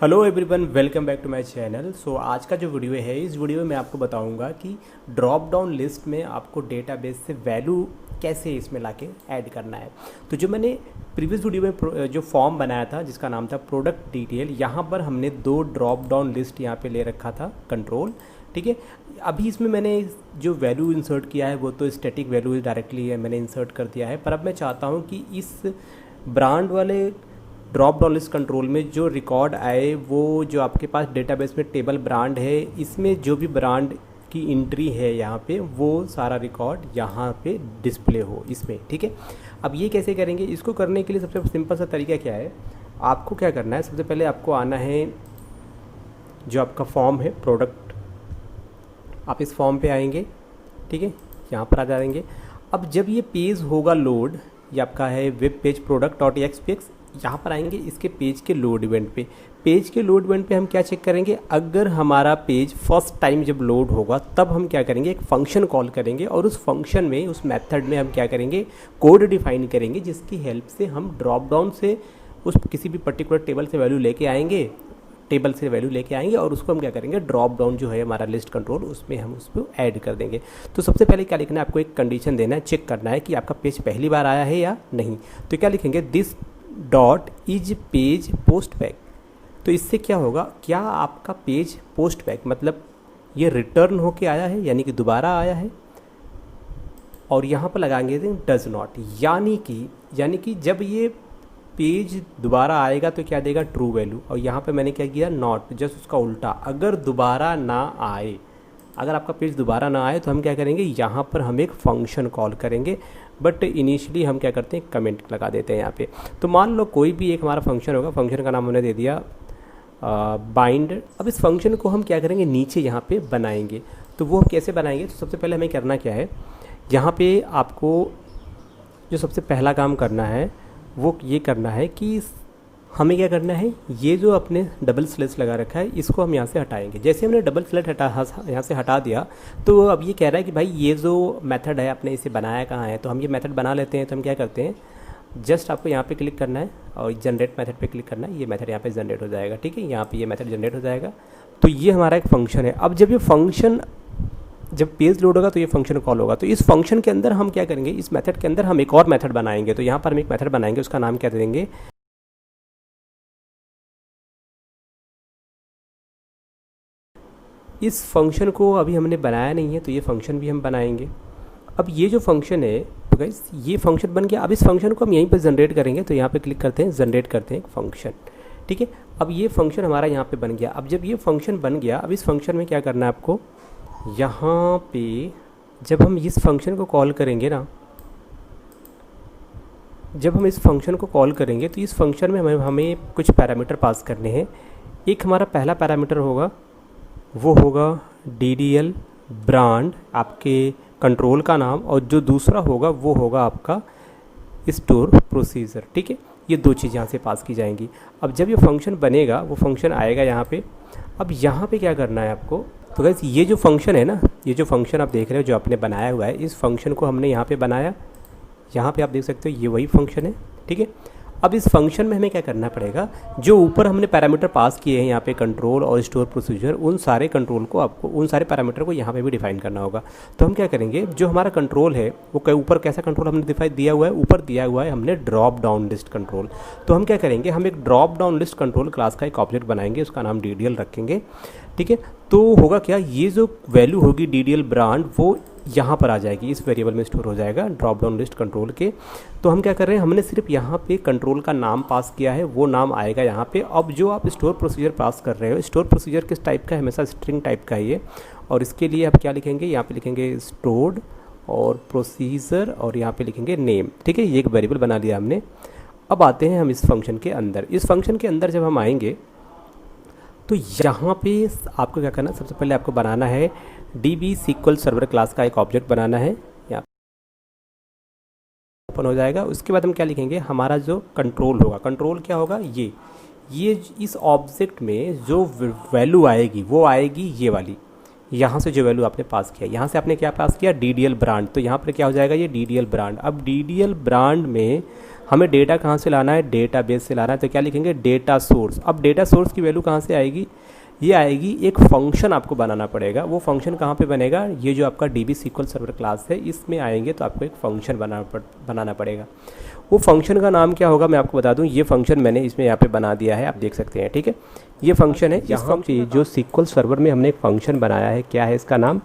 Hello everyone, welcome back to my channel. So आज का जो वीडियो है, इस वीडियो में मैं आपको बताऊंगा कि ड्रॉप डाउन लिस्ट में आपको डेटाबेस से वैल्यू कैसे इसमें लाके ऐड करना है। तो जो मैंने प्रीवियस वीडियो में जो फॉर्म बनाया था जिसका नाम था प्रोडक्ट डिटेल, यहाँ पर हमने दो ड्रॉप डाउन लिस्ट यहाँ पे ले रखा था कंट्रोल, ठीक है। अभी इसमें मैंने जो वैल्यू इंसर्ट किया है वो तो स्टैटिक वैल्यू डायरेक्टली है मैंने इंसर्ट कर दिया है, पर अब मैं चाहता हूँ कि इस ब्रांड वाले ड्रॉप डाउन लिस्ट कंट्रोल में जो रिकॉर्ड आए वो जो आपके पास डेटाबेस में टेबल ब्रांड है, इसमें जो भी ब्रांड की एंट्री है यहाँ पे वो सारा रिकॉर्ड यहाँ पे डिस्प्ले हो इसमें, ठीक है। अब ये कैसे करेंगे? इसको करने के लिए सबसे सिंपल सा तरीका क्या है, आपको क्या करना है, सबसे पहले आपको आना है जो आपका फॉर्म है प्रोडक्ट, आप इस फॉर्म पे आएंगे, ठीक है, यहाँ पर आ जाएंगे। अब जब ये पेज होगा लोड, ये आपका है वेब पेज प्रोडक्ट डॉट एक्सपीएक्स, यहाँ पर आएंगे इसके पेज के लोड इवेंट पे। पेज के लोड इवेंट पे हम क्या चेक करेंगे, अगर हमारा पेज फर्स्ट टाइम जब लोड होगा तब हम क्या करेंगे, एक फंक्शन कॉल करेंगे और उस फंक्शन में, उस मेथड में हम क्या करेंगे, कोड डिफाइन करेंगे जिसकी हेल्प से हम ड्रॉप डाउन से उस किसी भी पर्टिकुलर टेबल से वैल्यू लेके आएंगे, और उसको हम क्या करेंगे, ड्रॉप डाउन जो है हमारा लिस्ट कंट्रोल, उसमें हम उसको ऐड कर देंगे। तो सबसे पहले क्या लिखना है, आपको एक कंडीशन देना है, चेक करना है कि आपका पेज पहली बार आया है या नहीं। तो क्या लिखेंगे, this dot is page post back. तो इससे क्या होगा, क्या आपका पेज पोस्ट बैक मतलब ये रिटर्न होके आया है, यानी कि दोबारा आया है। और यहाँ पर लगाएंगे डज नॉट, यानी कि जब ये पेज दोबारा आएगा तो क्या देगा, ट्रू वैल्यू। और यहाँ पे मैंने क्या किया, नॉट, जस्ट उसका उल्टा, अगर दोबारा ना आए, अगर आपका पेज दोबारा ना आए तो हम क्या करेंगे, यहाँ पर हम एक फंक्शन कॉल करेंगे। बट इनिशियली हम क्या करते हैं, कमेंट लगा देते हैं यहाँ पे। तो मान लो कोई भी एक हमारा फंक्शन होगा, फंक्शन का नाम हमने दे दिया बाइंड। अब इस फंक्शन को हम क्या करेंगे, नीचे यहाँ पे बनाएंगे। तो वो हम कैसे बनाएंगे, तो सबसे पहले हमें करना क्या है, यहाँ पे आपको जो सबसे पहला काम करना है वो ये करना है कि हमें क्या करना है, ये जो अपने डबल स्लैश लगा रखा है इसको हम यहाँ से हटाएंगे। जैसे हमने डबल स्लैश यहाँ से हटा दिया तो अब ये कह रहा है कि भाई ये जो मेथड है आपने इसे बनाया कहाँ है, तो हम ये मेथड बना लेते हैं। तो हम क्या करते हैं, जस्ट आपको यहाँ पे क्लिक करना है और जनरेट मेथड पे क्लिक करना है, ये मेथड यहाँ पे जनरेट हो जाएगा, ठीक है, यहाँ पे ये मेथड जनरेट हो जाएगा। तो ये हमारा एक फंक्शन है। अब जब ये फंक्शन, जब पेज लोड होगा तो ये फंक्शन कॉल होगा। तो इस फंक्शन के अंदर हम क्या करेंगे, इस मेथड के अंदर हम एक और मेथड बनाएंगे। तो यहाँ पर हम एक मेथड बनाएंगे, उसका नाम क्या दे देंगे, इस फंक्शन को अभी हमने बनाया नहीं है तो ये फंक्शन भी हम बनाएंगे। अब ये जो फंक्शन है, तो गाइस ये फंक्शन बन गया। अब इस फंक्शन को हम यहीं पर जनरेट करेंगे, तो यहाँ पे क्लिक करते हैं, जनरेट करते हैं एक फंक्शन, ठीक है। अब ये फंक्शन हमारा यहाँ पे बन गया। अब जब ये फंक्शन बन गया, अब इस फंक्शन में क्या करना है आपको, यहाँ पे जब हम इस फंक्शन को कॉल करेंगे ना, जब हम इस फंक्शन को कॉल करेंगे तो इस फंक्शन में हमें कुछ पैरामीटर पास करने हैं। एक हमारा पहला पैरामीटर होगा, वो होगा DDL ब्रांड, आपके कंट्रोल का नाम, और जो दूसरा होगा वो होगा आपका स्टोर प्रोसीजर, ठीक है। ये दो चीज़ यहाँ से पास की जाएंगी। अब जब ये फंक्शन बनेगा, वो फंक्शन आएगा यहाँ पे। अब यहाँ पे क्या करना है आपको, तो गाइस ये जो फंक्शन है ना, ये जो फंक्शन आप देख रहे हो जो आपने बनाया हुआ है, इस फंक्शन को हमने यहाँ पे बनाया, यहाँ पे आप देख सकते हो ये वही फंक्शन है, ठीक है। अब इस फंक्शन में हमें क्या करना पड़ेगा, जो ऊपर हमने पैरामीटर पास किए हैं यहाँ पे कंट्रोल और स्टोर प्रोसीजर, उन सारे कंट्रोल को आपको, उन सारे पैरामीटर को यहाँ पे भी डिफाइन करना होगा। तो हम क्या करेंगे, जो हमारा कंट्रोल है वो ऊपर कैसा कंट्रोल हमने डिफाइन दिया हुआ है, ऊपर दिया हुआ है हमने ड्रॉप डाउन लिस्ट कंट्रोल। तो हम क्या करेंगे, हम एक drop down list control class का एक ऑब्जेक्ट बनाएंगे, उसका नाम DDL रखेंगे, ठीक है। तो होगा क्या, ये जो वैल्यू होगी DDL ब्रांड वो यहाँ पर आ जाएगी, इस वेरिएबल में स्टोर हो जाएगा ड्रॉप डाउन लिस्ट कंट्रोल के। तो हम क्या कर रहे हैं, हमने सिर्फ यहाँ पे कंट्रोल का नाम पास किया है, वो नाम आएगा यहाँ पे। अब जो आप स्टोर प्रोसीजर पास कर रहे हो, स्टोर प्रोसीजर किस टाइप का है, हमेशा स्ट्रिंग टाइप का है ये। और इसके लिए आप क्या लिखेंगे, यहाँ पे लिखेंगे स्टोर्ड और प्रोसीजर, और यहाँ पे लिखेंगे नेम, ठीक है। ये एक वेरिएबल बना लिया हमने। अब आते हैं हम इस फंक्शन के अंदर। इस फंक्शन के अंदर जब हम आएंगे तो यहाँ पे आपको क्या करना है, सबसे पहले आपको बनाना है DB SQL सर्वर क्लास का एक ऑब्जेक्ट बनाना है, यहाँ ओपन हो जाएगा। उसके बाद हम क्या लिखेंगे, हमारा जो कंट्रोल होगा, कंट्रोल क्या होगा, ये इस ऑब्जेक्ट में जो वैल्यू आएगी वो आएगी ये वाली, यहाँ से जो वैल्यू आपने पास किया, यहाँ से आपने क्या पास किया, DDL ब्रांड। तो यहाँ पर क्या हो जाएगा, ये DDL ब्रांड। अब DDL ब्रांड में हमें डेटा कहाँ से लाना है, डेटाबेस से लाना है, तो क्या लिखेंगे, डेटा सोर्स। अब डेटा सोर्स की वैल्यू कहाँ से आएगी, ये आएगी, एक फंक्शन आपको बनाना पड़ेगा। वो फंक्शन कहाँ पे बनेगा, ये जो आपका DB SQL सर्वर क्लास है इसमें आएंगे तो आपको एक फंक्शन बनाना पड़ेगा। वो फंक्शन का नाम क्या होगा मैं आपको बता दूं, ये फंक्शन मैंने इसमें यहाँ पे बना दिया है, आप देख सकते हैं, ठीक है। ये फंक्शन है, यहाँ पे जो SQL सर्वर में हमने एक फंक्शन बनाया है, क्या है इसका नाम,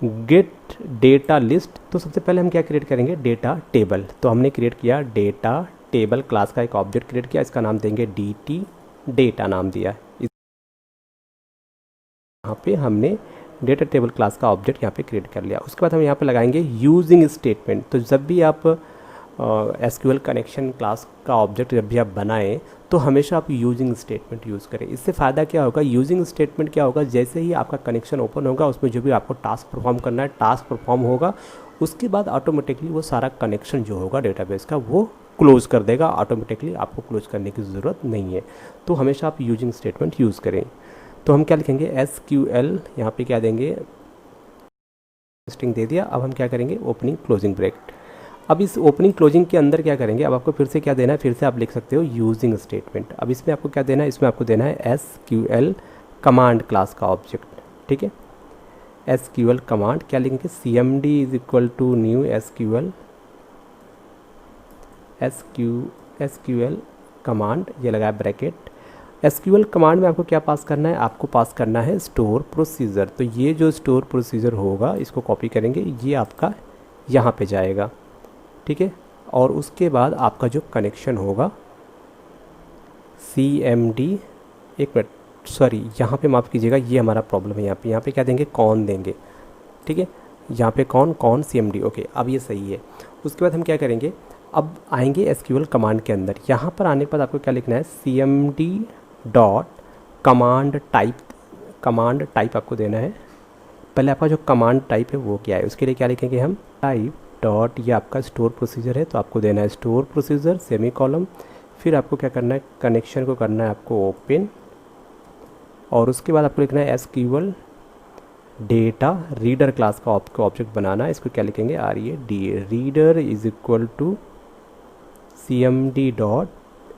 गेट डेटा लिस्ट। तो सबसे पहले हम क्या क्रिएट करेंगे, डेटा टेबल। तो हमने क्रिएट किया डेटा टेबल क्लास का एक ऑब्जेक्ट क्रिएट किया, इसका नाम देंगे DT डेटा नाम दिया। यहाँ पे हमने डेटा टेबल क्लास का ऑब्जेक्ट यहाँ पे क्रिएट कर लिया। उसके बाद हम यहाँ पे लगाएंगे यूजिंग स्टेटमेंट। तो जब भी आप SQL कनेक्शन क्लास का ऑब्जेक्ट जब भी आप बनाएं तो हमेशा आप यूजिंग स्टेटमेंट यूज़ करें। इससे फ़ायदा क्या होगा, यूजिंग स्टेटमेंट क्या होगा, जैसे ही आपका कनेक्शन ओपन होगा उसमें जो भी आपको टास्क परफॉर्म करना है, टास्क परफॉर्म होगा, उसके बाद ऑटोमेटिकली वो सारा कनेक्शन जो होगा डेटाबेस का वो क्लोज कर देगा ऑटोमेटिकली, आपको क्लोज करने की ज़रूरत नहीं है। तो हमेशा आप यूजिंग स्टेटमेंट यूज़ करें। तो हम क्या लिखेंगे, SQL, यहाँ पे क्या देंगे, स्ट्रिंग दे दिया। अब हम क्या करेंगे, ओपनिंग क्लोजिंग ब्रेक। अब इस ओपनिंग क्लोजिंग के अंदर क्या करेंगे, अब आपको फिर से क्या देना है, फिर से आप लिख सकते हो यूजिंग स्टेटमेंट। अब इसमें आपको क्या देना है, इसमें आपको देना है SQL कमांड क्लास का ऑब्जेक्ट, ठीक है। SQL कमांड क्या लिखेंगे, CMD is equal to new SQL command, ये लगाया ब्रैकेट। SQL कमांड में आपको क्या पास करना है, आपको पास करना है स्टोर प्रोसीजर। तो ये जो स्टोर प्रोसीजर होगा इसको कॉपी करेंगे, ये आपका यहाँ पे जाएगा, ठीक है। और उसके बाद आपका जो कनेक्शन होगा CMD, एक मिनट सॉरी, यहाँ पे माफ़ कीजिएगा, ये हमारा प्रॉब्लम है। यहाँ पे क्या देंगे, कौन देंगे, ठीक है। यहाँ पे कौन CMD, ओके, अब ये सही है। उसके बाद हम क्या करेंगे, अब आएंगे SQL कमांड के अंदर। यहाँ पर आने के बाद आपको क्या लिखना है, CMD डॉट कमांड टाइप आपको देना है। पहले आपका जो कमांड टाइप है वो क्या है, उसके लिए क्या लिखेंगे हम, टाइप डॉट, ये आपका स्टोर प्रोसीजर है तो आपको देना है स्टोर प्रोसीजर सेमी कॉलम। फिर आपको क्या करना है, कनेक्शन को करना है आपको ओपन, और उसके बाद आपको लिखना है SQL डेटा रीडर क्लास का आपको ऑब्जेक्ट बनाना है। इसको क्या लिखेंगे, reader is equal to CMD dot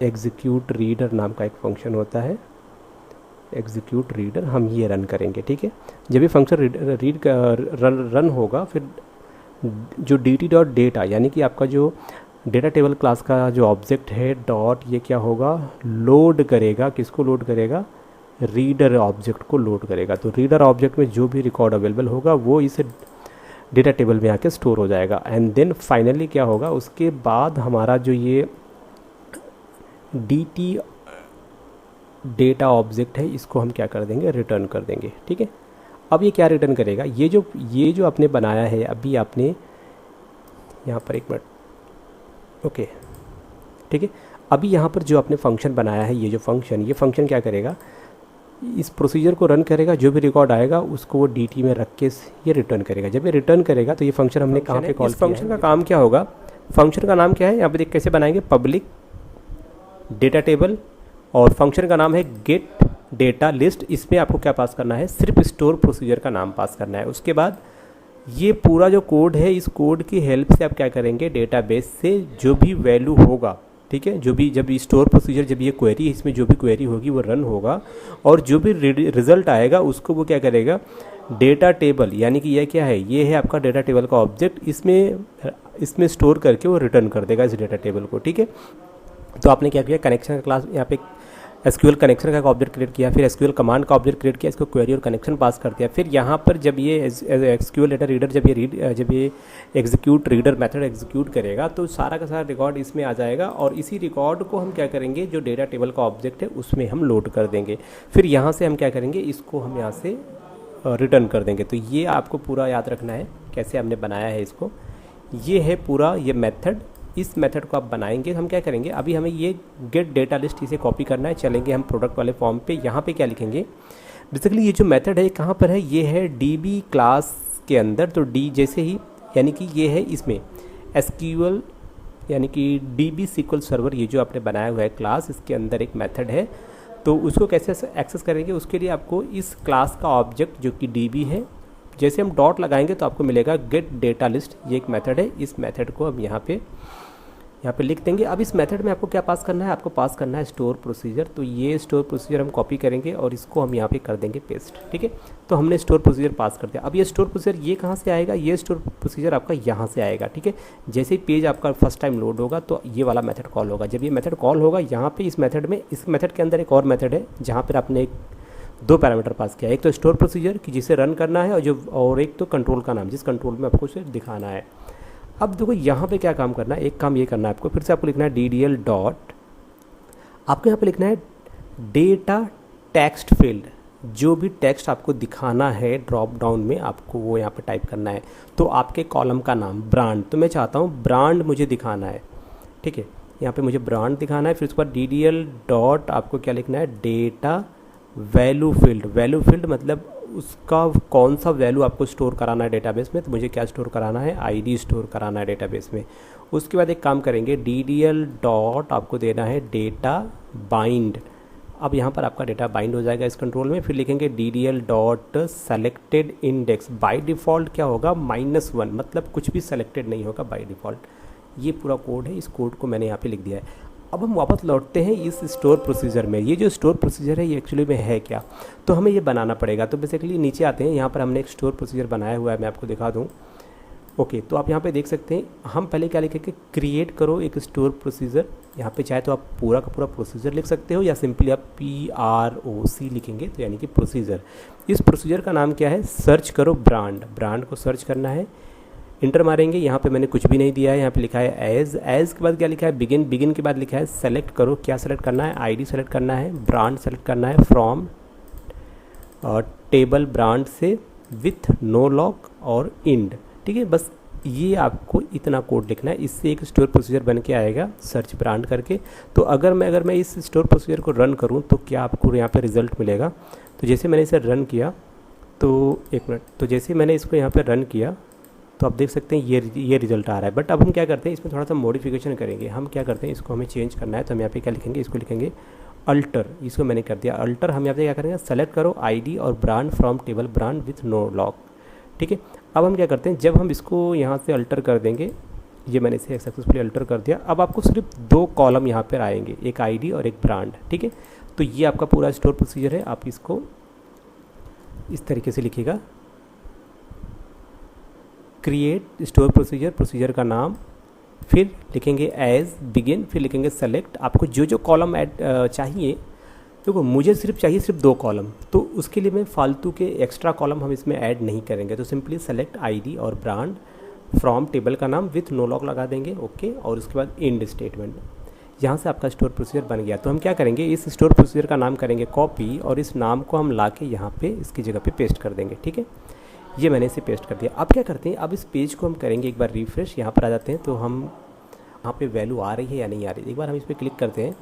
execute reader नाम का एक फंक्शन होता है, एग्जीक्यूट रीडर, हम ये रन करेंगे, ठीक है। जब ये फंक्शन रन होगा, फिर जो DT डॉट डेटा, यानी कि आपका जो डेटा टेबल क्लास का जो ऑब्जेक्ट है डॉट, ये क्या होगा, लोड करेगा, किसको लोड करेगा, रीडर ऑब्जेक्ट को लोड करेगा। तो रीडर ऑब्जेक्ट में जो भी रिकॉर्ड अवेलेबल होगा वो इस डेटा टेबल में आके स्टोर हो जाएगा। एंड देन फाइनली क्या होगा, उसके बाद हमारा जो ये DT डेटा ऑब्जेक्ट है इसको हम क्या कर देंगे, रिटर्न कर देंगे, ठीक है। अब ये क्या रिटर्न करेगा, ये जो आपने बनाया है अभी, आपने यहाँ पर एक मिनट, ओके, ठीक है। अभी यहाँ पर जो आपने फंक्शन बनाया है, ये फंक्शन क्या करेगा, इस प्रोसीजर को रन करेगा, जो भी रिकॉर्ड आएगा उसको वो DT में रख के ये रिटर्न करेगा। जब ये रिटर्न करेगा तो ये फंक्शन हमने कहाँ पे कॉल किया है, फंक्शन का काम क्या होगा, फंक्शन का नाम क्या है, यहाँ पे देख कैसे बनाएंगे, पब्लिक डेटा टेबल, और फंक्शन का नाम है गेट डेटा लिस्ट। इसमें आपको क्या पास करना है, सिर्फ स्टोर प्रोसीजर का नाम पास करना है। उसके बाद ये पूरा जो कोड है, इस कोड की हेल्प से आप क्या करेंगे, डेटाबेस से जो भी वैल्यू होगा, ठीक है, जब स्टोर प्रोसीजर, जब ये क्वेरी, इसमें जो भी क्वेरी होगी वो रन होगा, और जो भी रिजल्ट आएगा उसको वो क्या करेगा, डेटा टेबल, यानी कि यह क्या है, ये है आपका डेटा टेबल का ऑब्जेक्ट, इसमें स्टोर करके वो रिटर्न कर देगा इस डेटा टेबल को, ठीक है। तो आपने क्या किया, कनेक्शन का क्लास, यहाँ पे SQL कनेक्शन का ऑब्जेक्ट क्रिएट किया, फिर SQL कमांड का ऑब्जेक्ट क्रिएट किया, इसको क्वेरी और कनेक्शन पास कर दिया। फिर यहाँ पर जब ये SQL डेटा रीडर जब ये एग्जीक्यूट रीडर मेथड एग्जीक्यूट करेगा तो सारा का सारा रिकॉर्ड इसमें आ जाएगा, और इसी रिकॉर्ड को हम क्या करेंगे, जो डेटा टेबल का ऑब्जेक्ट है उसमें हम लोड कर देंगे। फिर यहाँ से हम क्या करेंगे, इसको हम यहाँ से रिटर्न कर देंगे। तो ये आपको पूरा याद रखना है कैसे हमने बनाया है इसको। ये है पूरा ये मेथड, इस मेथड को आप बनाएंगे। हम क्या करेंगे, अभी हमें ये गेट डेटा लिस्ट इसे कॉपी करना है, चलेंगे हम प्रोडक्ट वाले फॉर्म पे। यहाँ पे क्या लिखेंगे, बेसिकली ये जो मेथड है कहाँ पर है, ये है DB क्लास के अंदर। तो D जैसे ही, यानी कि ये है इसमें SQL, यानी कि DB SQL सर्वर, ये जो आपने बनाया हुआ है क्लास, इसके अंदर एक मेथड है। तो उसको कैसे एक्सेस करेंगे, उसके लिए आपको इस क्लास का ऑब्जेक्ट जो कि DB है, जैसे हम डॉट लगाएंगे तो आपको मिलेगा गेट डेटा लिस्ट, ये एक मेथड है। इस मेथड को हम यहाँ पे यहाँ पे लिख देंगे। अब इस मेथड में आपको क्या पास करना है, आपको पास करना है स्टोर प्रोसीजर। तो ये स्टोर प्रोसीजर हम कॉपी करेंगे और इसको हम यहाँ पे कर देंगे पेस्ट, ठीक है। तो हमने स्टोर प्रोसीजर पास कर दिया। अब ये स्टोर प्रोसीजर ये कहाँ से आएगा, ये स्टोर प्रोसीजर आपका यहाँ से आएगा, ठीक है। जैसे ही पेज आपका फर्स्ट टाइम लोड होगा तो ये वाला मेथड कॉल होगा। जब ये मेथड कॉल होगा यहाँ पे इस मेथड में, इस मेथड के अंदर एक और मेथड है जहाँ पर आपने दो पैरामीटर पास किया, एक तो स्टोर प्रोसीजर कि जिसे रन करना है और एक तो कंट्रोल का नाम, जिस कंट्रोल में आपको उसे दिखाना है। अब देखो यहाँ पे क्या काम करना है, एक काम ये करना है आपको, फिर से आपको लिखना है DDL डॉट, आपको यहाँ पे लिखना है डेटा टेक्स्ट फील्ड। जो भी टेक्स्ट आपको दिखाना है ड्रॉप डाउन में आपको वो यहाँ पे टाइप करना है। तो आपके कॉलम का नाम ब्रांड, तो मैं चाहता हूँ ब्रांड मुझे दिखाना है, ठीक है। यहाँ पे मुझे ब्रांड दिखाना है। फिर उसके बाद DDL डॉट आपको क्या लिखना है, data value field. Value field मतलब उसका कौन सा वैल्यू आपको स्टोर कराना है डेटाबेस में। तो मुझे क्या स्टोर कराना है, ID स्टोर कराना है डेटाबेस में। उसके बाद एक काम करेंगे, DDL डॉट आपको देना है डेटा बाइंड। अब यहाँ पर आपका डेटा बाइंड हो जाएगा इस कंट्रोल में। फिर लिखेंगे DDL dot selected index. By default क्या होगा, -1, मतलब कुछ भी सेलेक्टेड नहीं होगा बाय डिफ़ॉल्ट। ये पूरा कोड है, इस कोड को मैंने यहाँ पे लिख दिया है। अब हम वापस लौटते हैं इस स्टोर प्रोसीजर में। ये जो स्टोर प्रोसीजर है ये एक्चुअली में है क्या, तो हमें ये बनाना पड़ेगा। तो बेसिकली नीचे आते हैं, यहाँ पर हमने एक स्टोर प्रोसीजर बनाया हुआ है, मैं आपको दिखा दूँ। ओके, तो आप यहाँ पे देख सकते हैं, हम पहले क्या लिखेंगे, क्रिएट करो एक स्टोर प्रोसीजर। यहाँ पे चाहे तो आप पूरा का पूरा प्रोसीजर लिख सकते हो या सिंपली आप PROC लिखेंगे, तो यानी कि प्रोसीजर। इस प्रोसीजर का नाम क्या है, सर्च करो ब्रांड। ब्रांड को सर्च करना है, इंटर मारेंगे। यहाँ पे मैंने कुछ भी नहीं दिया है, यहाँ पे लिखा है एज के बाद क्या लिखा है, बिगिन के बाद लिखा है सेलेक्ट करो। क्या सेलेक्ट करना है, ID सेलेक्ट करना है, ब्रांड सेलेक्ट करना है फ्रॉम टेबल ब्रांड से विथ नो लॉक और इंड, ठीक है। बस ये आपको इतना कोड लिखना है, इससे एक स्टोर प्रोसीजर बन के आएगा सर्च ब्रांड करके। तो अगर मैं इस स्टोर प्रोसीजर को रन करूँ तो क्या आपको यहाँ पे रिजल्ट मिलेगा। तो जैसे मैंने इसे रन किया, तो एक मिनट, तो जैसे मैंने इसको यहाँ पे रन किया तो आप देख सकते हैं ये रिजल्ट आ रहा है। बट अब हम क्या करते हैं, इसमें थोड़ा सा मॉडिफिकेशन करेंगे। हम क्या करते हैं, इसको हमें चेंज करना है। तो हम यहाँ पे क्या लिखेंगे, इसको लिखेंगे अल्टर। इसको मैंने कर दिया अल्टर। हम यहाँ पे क्या करेंगे, सेलेक्ट करो ID और brand from table brand with no lock, ठीक है। अब हम क्या करते हैं, जब हम इसको यहाँ से अल्टर कर देंगे, ये मैंने इसे सक्सेसफुली अल्टर कर दिया। अब आपको सिर्फ 2 कॉलम यहाँ पर आएंगे, एक ID और एक ब्रांड, ठीक है। तो ये आपका पूरा स्टोर प्रोसीजर है। आप इसको इस तरीके से लिखिएगा, क्रिएट स्टोर प्रोसीजर, प्रोसीजर का नाम, फिर लिखेंगे एज बिगिन, फिर लिखेंगे सेलेक्ट। आपको जो कॉलम ऐड चाहिए, देखो मुझे चाहिए सिर्फ 2 कॉलम, तो उसके लिए मैं फालतू के एक्स्ट्रा कॉलम हम इसमें ऐड नहीं करेंगे। तो सिंपली सेलेक्ट ID और ब्रांड फ्रॉम टेबल का नाम विथ नो लॉक लगा देंगे, ओके। और उसके बाद इंड स्टेटमेंट। यहाँ से आपका स्टोर प्रोसीजर बन गया। तो हम क्या करेंगे, इस स्टोर प्रोसीजर का नाम करेंगे कॉपी और इस नाम को हम ला के यहाँ पे इसकी जगह पे पेस्ट कर देंगे, ठीक है। ये मैंने इसे पेस्ट कर दिया। अब क्या करते हैं, अब इस पेज को हम करेंगे एक बार रिफ्रेश। यहाँ पर आ जाते हैं, तो हम यहाँ पे वैल्यू आ रही है या नहीं आ रही, एक बार हम इस पर क्लिक करते हैं।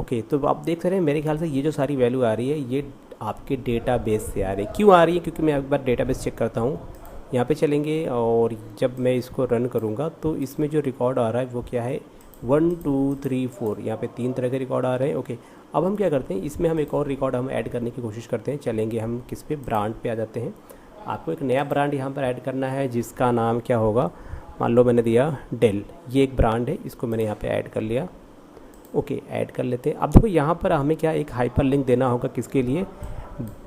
ओके, तो आप देख रहे हैं मेरे ख्याल से ये जो सारी वैल्यू आ रही है ये आपके डेटाबेस से आ रही है। क्यों आ रही है, क्योंकि मैं एक बार डेटाबेस चेक करता हूँ। यहाँ पे चलेंगे और जब मैं इसको रन करूँगा तो इसमें जो रिकॉर्ड आ रहा है वो क्या है, 1 2 3 4, यहाँ पे 3 तरह के रिकॉर्ड आ रहे हैं, ओके। अब हम क्या करते हैं, इसमें हम एक और रिकॉर्ड हम ऐड करने की कोशिश करते हैं। चलेंगे हम किस पे, ब्रांड पे आ जाते हैं। आपको एक नया ब्रांड यहाँ पर ऐड करना है जिसका नाम क्या होगा, मान लो मैंने दिया डेल। ये एक ब्रांड है, इसको मैंने यहाँ पे ऐड कर लिया, ओके। ऐड कर लेते हैं। अब देखो यहाँ पर हमें क्या एक हाइपर लिंक देना होगा, किसके लिए,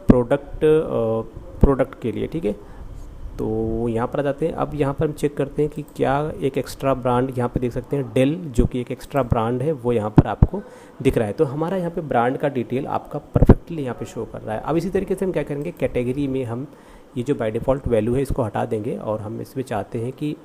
प्रोडक्ट के लिए, ठीक है। तो यहाँ पर आ जाते हैं। अब यहाँ पर हम चेक करते हैं कि क्या एक एक्स्ट्रा ब्रांड, यहाँ पे देख सकते हैं डेल जो कि एक एक्स्ट्रा ब्रांड है वो यहाँ पर आपको दिख रहा है। तो हमारा यहाँ पे ब्रांड का डिटेल आपका परफेक्टली यहाँ पे शो कर रहा है। अब इसी तरीके से हम क्या करेंगे, कैटेगरी में हम ये जो बाय डिफ़ॉल्ट वैल्यू है इसको हटा देंगे और हम इसमें चाहते हैं कि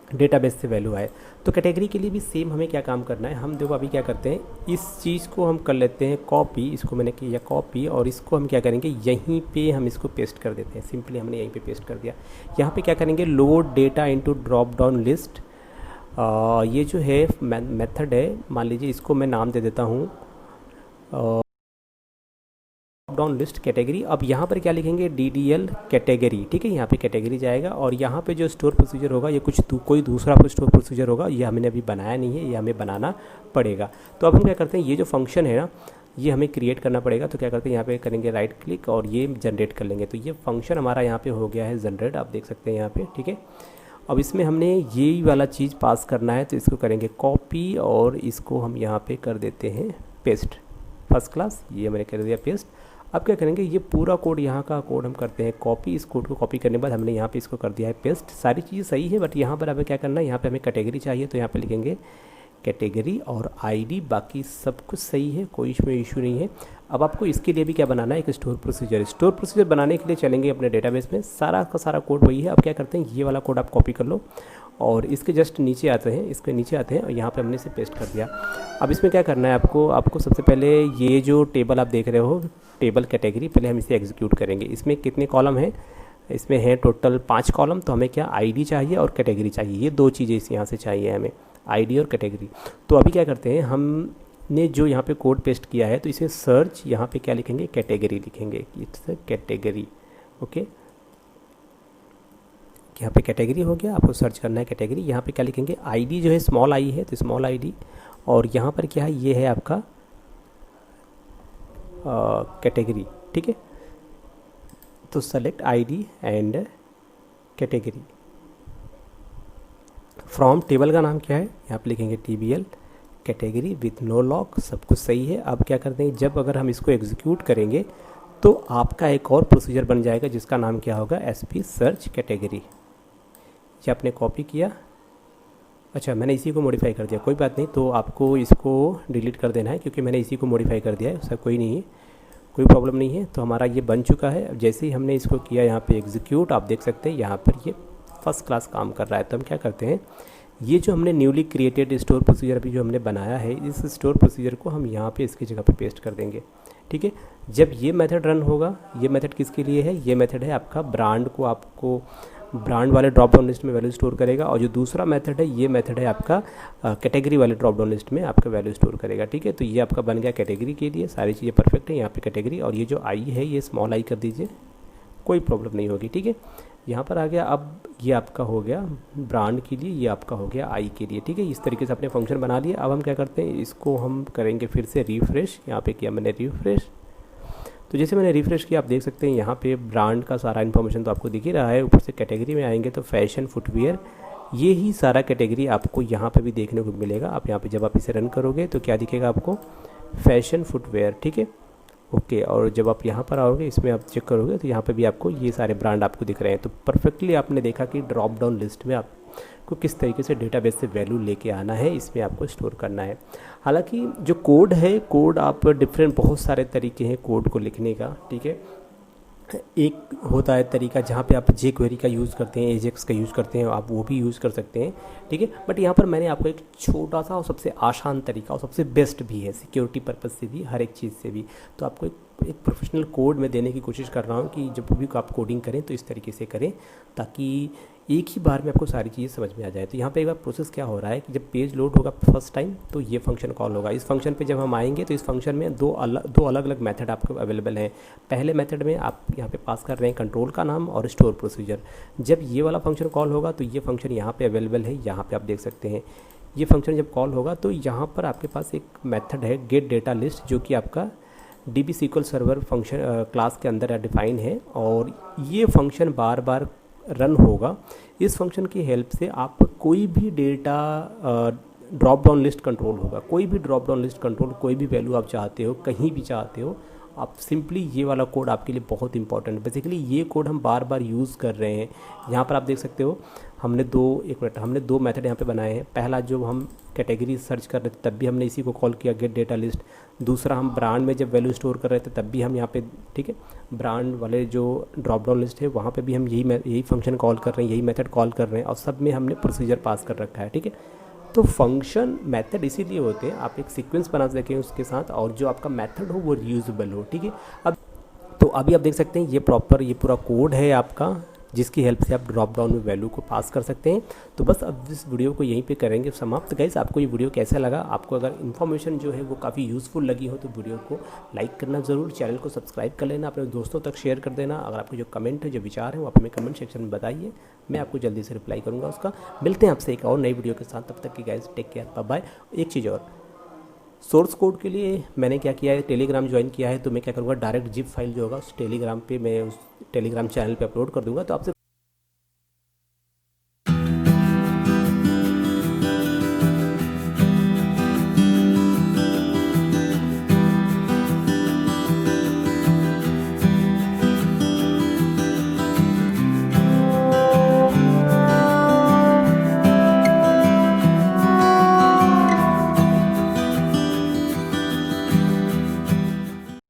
डेटाबेस से वैल्यू आए। तो कैटेगरी के लिए भी सेम हमें क्या काम करना है, हम देखो अभी क्या करते हैं, इस चीज़ को हम कर लेते हैं कॉपी। इसको मैंने किया कॉपी और इसको हम क्या करेंगे, यहीं पे हम इसको पेस्ट कर देते हैं। सिंपली हमने यहीं पे पेस्ट कर दिया। यहाँ पे क्या करेंगे, load data into drop down list. ये जो है मेथड है, मान लीजिए इसको मैं नाम दे देता हूँ डाउन लिस्ट कैटेगरी। अब यहाँ पर क्या लिखेंगे, DDL कैटेगरी, ठीक है। यहाँ पे कैटेगरी जाएगा और यहाँ पे जो स्टोर प्रोसीजर होगा ये कोई दूसरा स्टोर प्रोसीजर होगा, ये हमने अभी बनाया नहीं है, ये हमें बनाना पड़ेगा। तो अब हम क्या करते हैं, ये जो फंक्शन है ना ये हमें क्रिएट करना पड़ेगा। तो क्या करते हैं, यहाँ पे करेंगे राइट क्लिक और ये जनरेट कर लेंगे। तो ये फंक्शन हमारा यहाँ पे हो गया है जनरेट, आप देख सकते हैं यहाँ पे, ठीक है। अब इसमें हमने यही वाला चीज़ पास करना है, तो इसको करेंगे कॉपी और इसको हम यहाँ पे कर देते हैं पेस्ट। फर्स्ट क्लास, ये मैंने कर दिया पेस्ट। अब क्या करेंगे, ये पूरा कोड, यहाँ का कोड हम करते हैं कॉपी। इस कोड को कॉपी करने के बाद हमने यहाँ पे इसको कर दिया है पेस्ट। सारी चीज़ें सही है, बट यहाँ पर हमें क्या करना है, यहाँ पे हमें कैटेगरी चाहिए, तो यहाँ पे लिखेंगे कैटेगरी और आईडी। बाकी सब कुछ सही है, कोई इसमें इशू नहीं है। अब आपको इसके लिए भी क्या बनाना है, एक स्टोर प्रोसीजर। स्टोर प्रोसीजर बनाने के लिए चलेंगे अपने डेटाबेस में, सारा का सारा कोड वही है। अब क्या करते हैं, ये वाला कोड आप कॉपी कर लो और इसके जस्ट नीचे आते हैं, इसके नीचे आते हैं और यहाँ पे हमने इसे पेस्ट कर दिया। अब इसमें क्या करना है आपको सबसे पहले ये जो टेबल आप देख रहे हो, टेबल कैटेगरी, पहले हम इसे एग्जीक्यूट करेंगे। इसमें कितने कॉलम हैं, इसमें है टोटल 5 कॉलम। तो हमें क्या आईडी चाहिए और कैटेगरी चाहिए, ये 2 चीज़ें इस यहाँ से चाहिए हमें, आईडी और कैटेगरी। तो अभी क्या करते हैं, हमने जो यहाँ पे कोड पेस्ट किया है, तो इसे सर्च, यहाँ पे क्या लिखेंगे, कैटेगरी लिखेंगे, इट्स कैटेगरी। ओके, यहाँ पे कैटेगरी हो गया, आपको सर्च करना है कैटेगरी। यहाँ पे क्या लिखेंगे, आईडी जो है स्मॉल आई है, तो स्मॉल आईडी। और यहाँ पर क्या है, ये है आपका कैटेगरी, ठीक है। तो select ID and category. From table का नाम क्या है, यहाँ पे लिखेंगे TBL category with no lock, सब कुछ सही है। अब क्या करते हैं, जब अगर हम इसको एग्जीक्यूट करेंगे तो आपका एक और प्रोसीजर बन जाएगा जिसका नाम क्या होगा, SP सर्च कैटेगरी। ये आपने कॉपी किया, अच्छा मैंने इसी को मॉडिफाई कर दिया, कोई बात नहीं, तो आपको इसको डिलीट कर देना है क्योंकि मैंने इसी को मॉडिफाई कर दिया है, उसका कोई नहीं है, कोई प्रॉब्लम नहीं है। तो हमारा ये बन चुका है। जैसे ही हमने इसको किया यहाँ पे एग्जीक्यूट, आप देख सकते हैं यहाँ पर ये फर्स्ट क्लास काम कर रहा है। तो हम क्या करते हैं, ये जो हमने न्यूली क्रिएटेड स्टोर प्रोसीजर अभी जो हमने बनाया है, इस स्टोर प्रोसीजर को हम यहाँ पे इसकी जगह पे पेस्ट कर देंगे, ठीक है। जब ये मेथड रन होगा, ये मेथड किसके लिए है, ये मेथड है आपका ब्रांड को, आपको ब्रांड वाले ड्रॉप डाउन लिस्ट में वैल्यू स्टोर करेगा। और जो दूसरा मेथड है, ये मेथड है आपका कैटेगरी वाले ड्रॉप डाउन लिस्ट में आपका वैल्यू स्टोर करेगा, ठीक है। तो ये आपका बन गया कैटेगरी के लिए, सारी चीज़ें परफेक्ट है। यहाँ पे कैटेगरी और ये जो आई है, ये स्मॉल आई कर दीजिए, कोई प्रॉब्लम नहीं होगी, ठीक है। यहाँ पर आ गया। अब ये आपका हो गया ब्रांड के लिए, ये आपका हो गया आई के लिए, ठीक है। इस तरीके से अपने फंक्शन बना लिए। अब हम क्या करते हैं, इसको हम करेंगे फिर से रिफ्रेश। यहाँ पे किया मैंने रिफ्रेश, तो जैसे मैंने रिफ्रेश किया, आप देख सकते हैं यहाँ पे ब्रांड का सारा इन्फॉर्मेशन तो आपको दिख ही रहा है। ऊपर से कैटेगरी में आएंगे तो फैशन फुटवियर, ये ही सारा कैटेगरी आपको यहाँ पे भी देखने को मिलेगा। आप यहाँ पे जब आप इसे रन करोगे तो क्या दिखेगा आपको, फैशन फुटवेयर, ठीक है, ओके। और जब आप यहाँ पर आओगे, इसमें आप चेक करोगे तो यहाँ पे भी आपको ये सारे ब्रांड आपको दिख रहे हैं। तो परफेक्टली आपने देखा कि ड्रॉप डाउन लिस्ट में आपको किस तरीके से डेटाबेस से वैल्यू लेके आना है, इसमें आपको स्टोर करना है। हालांकि जो कोड है, कोड आप डिफरेंट, बहुत सारे तरीके हैं कोड को लिखने का, ठीक है। एक होता है तरीका जहाँ पे आप jQuery का यूज़ करते हैं, एजेक्स का यूज़ करते हैं, आप वो भी यूज़ कर सकते हैं, ठीक है। बट यहाँ पर मैंने आपको एक छोटा सा और सबसे आसान तरीका और सबसे बेस्ट भी है, सिक्योरिटी पर्पज़ से भी, हर एक चीज़ से भी, तो आपको एक प्रोफेशनल कोड में देने की कोशिश कर रहा हूँ कि जब भी आप कोडिंग करें तो इस तरीके से करें ताकि एक ही बार में आपको सारी चीज़ें समझ में आ जाए। तो यहाँ पे एक बार प्रोसेस क्या हो रहा है कि जब पेज लोड होगा फर्स्ट टाइम तो ये फंक्शन कॉल होगा। इस फंक्शन पे जब हम आएंगे तो इस फंक्शन में दो अलग अलग मेथड आपको अवेलेबल हैं। पहले मेथड में आप यहाँ पे पास कर रहे हैं कंट्रोल का नाम और स्टोर प्रोसीजर। जब ये वाला फंक्शन कॉल होगा तो ये फंक्शन यहाँ पर अवेलेबल है, यहाँ पर आप देख सकते हैं। ये फंक्शन जब कॉल होगा तो यहाँ पर आपके पास एक मेथड है गेट डेटा लिस्ट, जो कि आपका DB-SQL सर्वर फंक्शन क्लास के अंदर डिफाइन है और ये फंक्शन बार बार रन होगा। इस फंक्शन की हेल्प से आप कोई भी data drop down list control होगा, कोई भी ड्रॉप डाउन लिस्ट कंट्रोल, कोई भी वैल्यू आप चाहते हो, कहीं भी चाहते हो आप, सिंपली ये वाला कोड आपके लिए बहुत इंपॉर्टेंट है। बेसिकली ये कोड हम बार बार यूज़ कर रहे हैं। यहाँ पर आप देख सकते हो हमने दो मेथड यहाँ पे बनाए हैं। पहला जो हम कैटेगरी सर्च कर रहे थे तब भी हमने इसी को कॉल किया गेट डेटा लिस्ट। दूसरा हम ब्रांड में जब वैल्यू स्टोर कर रहे थे तब भी हम यहाँ पे, ठीक है, ब्रांड वाले जो ड्रॉप डाउन लिस्ट है वहाँ पे भी हम यही फंक्शन कॉल कर रहे हैं, यही मेथड कॉल कर रहे हैं और सब में हमने प्रोसीजर पास कर रखा है, ठीक है। तो फंक्शन मेथड इसीलिए होते हैं, आप एक सीक्वेंस बना सकें उसके साथ और जो आपका मेथड हो वो रीयूजेबल हो, ठीक है। अब तो अभी आप देख सकते हैं ये पूरा कोड है आपका, जिसकी हेल्प से आप ड्रॉप डाउन में वैल्यू को पास कर सकते हैं। तो बस अब इस वीडियो को यहीं पे करेंगे समाप्त। गाइस, आपको ये वीडियो कैसा लगा? आपको अगर इन्फॉर्मेशन जो है वो काफ़ी यूज़फुल लगी हो तो वीडियो को लाइक करना ज़रूर, चैनल को सब्सक्राइब कर लेना, अपने दोस्तों तक शेयर कर देना। अगर आपके जो कमेंट है, जो विचार है, वो आप हमें कमेंट सेक्शन में बताइए, मैं आपको जल्दी से रिप्लाई करूँगा उसका। मिलते हैं आपसे एक और नई वीडियो के साथ, तब तक की guys take care, bye bye. एक चीज़ और, सोर्स कोड के लिए मैंने क्या किया है, टेलीग्राम ज्वाइन किया है, तो मैं क्या करूँगा, डायरेक्ट जिप फाइल जो होगा उस टेलीग्राम पे मैं उस टेलीग्राम चैनल पे अपलोड कर दूँगा। तो आपसे